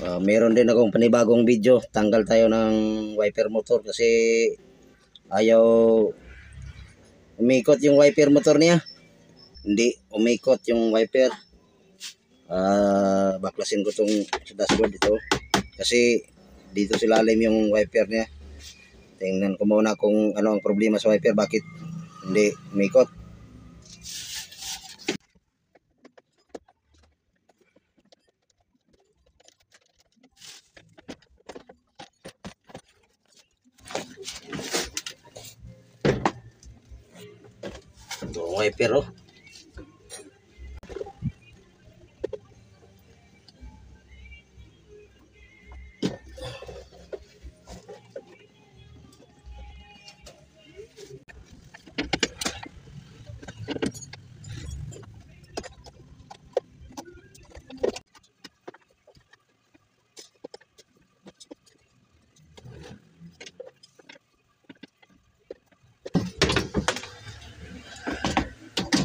Meron din akong panibagong video. Tanggal tayo ng wiper motor kasi ayaw umikot yung wiper motor niya. Hindi umikot yung wiper. Baklasin ko tong sa dashboard ito kasi dito silalim yung wiper niya. Tingnan ko muna kung ano ang problema sa wiper, bakit hindi umikot. Ito ang wiper, oh.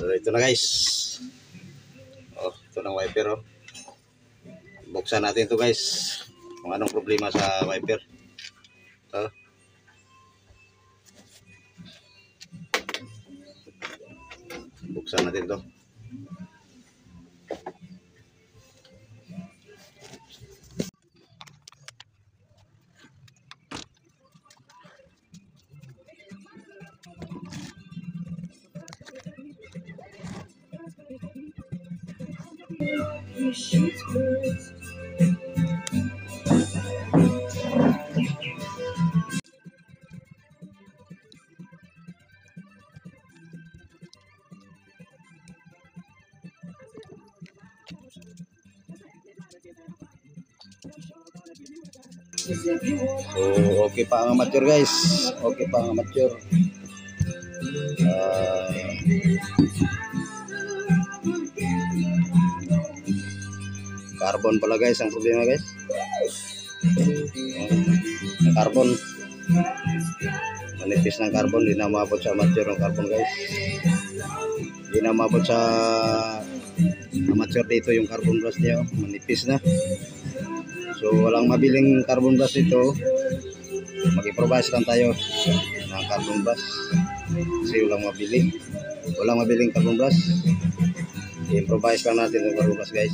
So, ito na guys. Ito ng wiper, oh. Buksan natin ito guys. Kung anong problema sa wiper. Ito. Buksan natin ito. So, okay pa ang amateur guys. Okay pa ang amateur. Carbon pala guys ang problema guys. Ang carbon. Manipis ng carbon. Hindi na maabot sa amateur ang carbon guys. Hindi na maabot sa amateur dito yung carbon brush niya. Manipis na. So walang mabiling carbon brush ito. Mag-improvise lang tayo ng carbon brush kasi walang mabiling carbon brush. I-improvise lang natin ng carbon brush guys.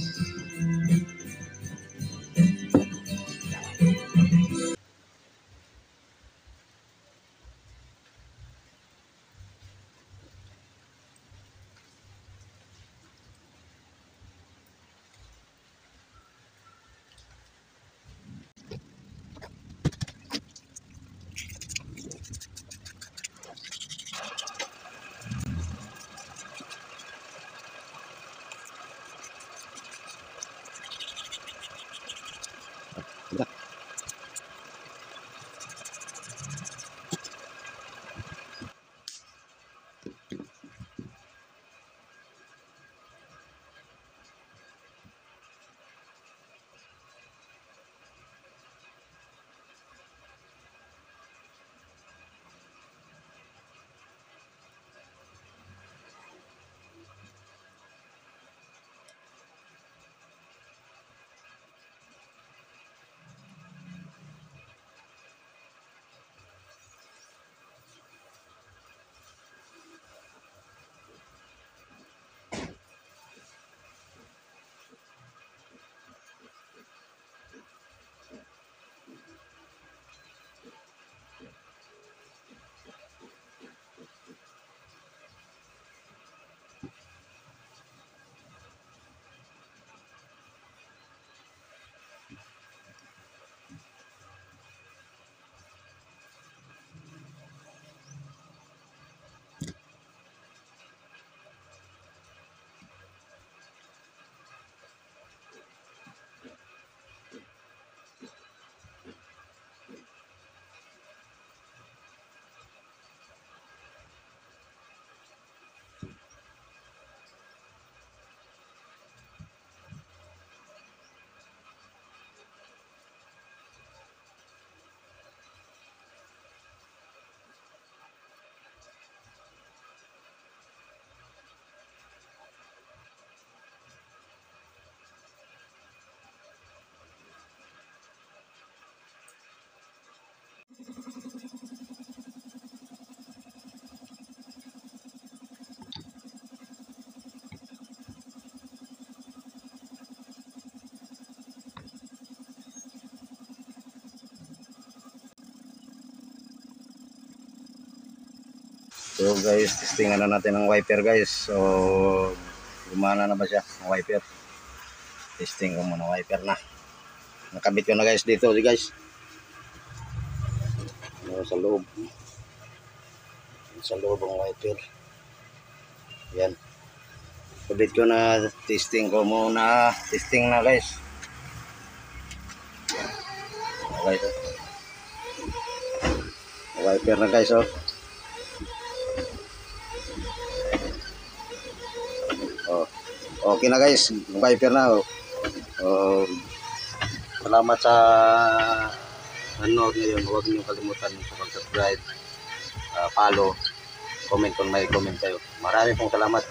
So guys, testingan na natin ang wiper guys. So gumana na ba siya ang wiper? Testing ko muna wiper na. Nakabit ko na guys dito guys. Sa loob. Sa loob ang wiper. Yan. Kabit ko na, testing ko muna. Testing na guys. Guys, wiper na guys oh. Oh. Okay na guys, wiper na oh. Oh. Salamat sa nanood ngayon. Huwag niyo kalimutan sa pag-subscribe, follow, comment kung may comment kayo. Maraming pong salamat.